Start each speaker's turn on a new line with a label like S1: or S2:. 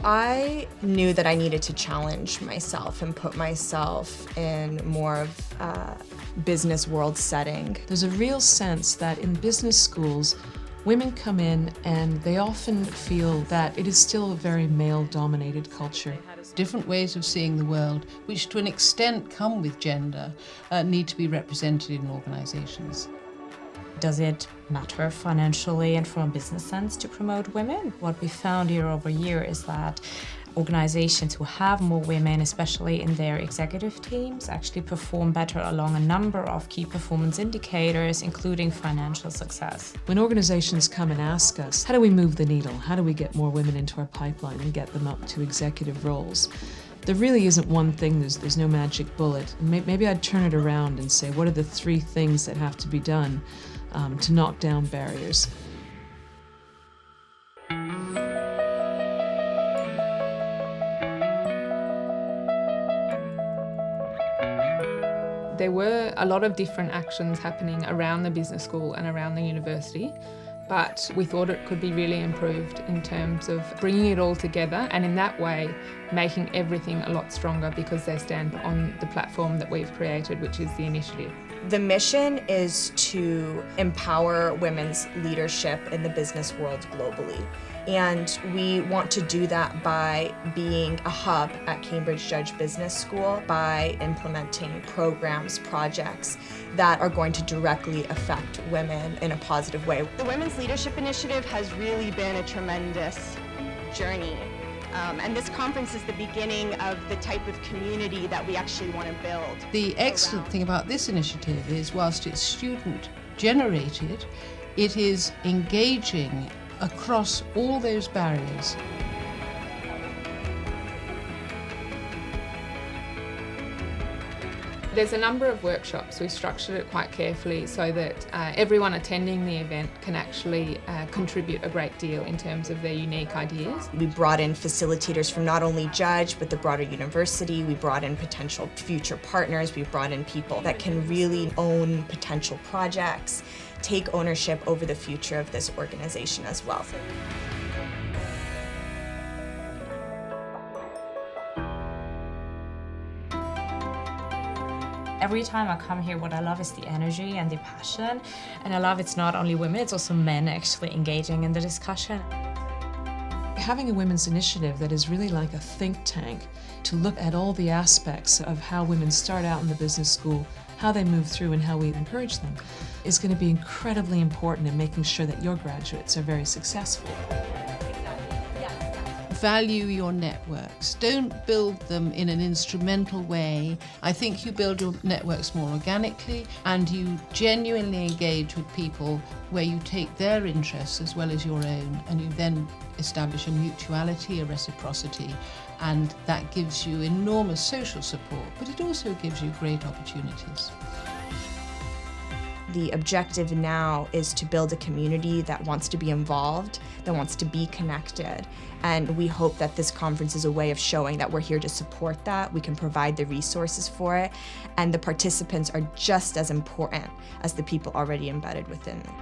S1: I knew that I needed to challenge myself and put myself in more of a business world setting.
S2: There's a real sense that in business schools, women come in and they often feel that it is still a very male-dominated culture.
S3: Different ways of seeing the world, which to an extent come with gender, need to be represented in organisations.
S4: Does it matter financially and from a business sense to promote women? What we found year over year is that organizations who have more women, especially in their executive teams, actually perform better along a number of key performance indicators, including financial success.
S2: When organizations come and ask us, how do we move the needle? How do we get more women into our pipeline and get them up to executive roles? There really isn't one thing, there's no magic bullet. Maybe I'd turn it around and say, what are the 3 things that have to be done to knock down barriers?
S5: There were a lot of different actions happening around the business school and around the university, but we thought it could be really improved in terms of bringing it all together and in that way making everything a lot stronger because they stand on the platform that we've created, which is the initiative.
S1: The mission is to empower women's leadership in the business world globally. And we want to do that by being a hub at Cambridge Judge Business School, by implementing programs, projects that are going to directly affect women in a positive way.
S6: The Women's Leadership Initiative has really been a tremendous journey. And this conference is the beginning of the type of community that we actually want to build.
S3: The excellent thing about this initiative is, whilst it's student-generated, it is engaging across all those barriers.
S5: There's a number of workshops. We've structured it quite carefully so that everyone attending the event can actually contribute a great deal in terms of their unique ideas.
S1: We brought in facilitators from not only Judge, but the broader university. We brought in potential future partners. We brought in people that can really own potential projects, take ownership over the future of this organization as well.
S4: Every time I come here, what I love is the energy and the passion. And I love it's not only women, it's also men actually engaging in the discussion.
S2: Having a women's initiative that is really like a think tank to look at all the aspects of how women start out in the business school, how they move through and how we encourage them is going to be incredibly important in making sure that your graduates are very successful.
S3: Value your networks. Don't build them in an instrumental way. I think you build your networks more organically and you genuinely engage with people where you take their interests as well as your own, and you then establish a mutuality, a reciprocity, and that gives you enormous social support, but it also gives you great opportunities.
S1: The objective now is to build a community that wants to be involved, that wants to be connected. And we hope that this conference is a way of showing that we're here to support that, we can provide the resources for it, and the participants are just as important as the people already embedded within them.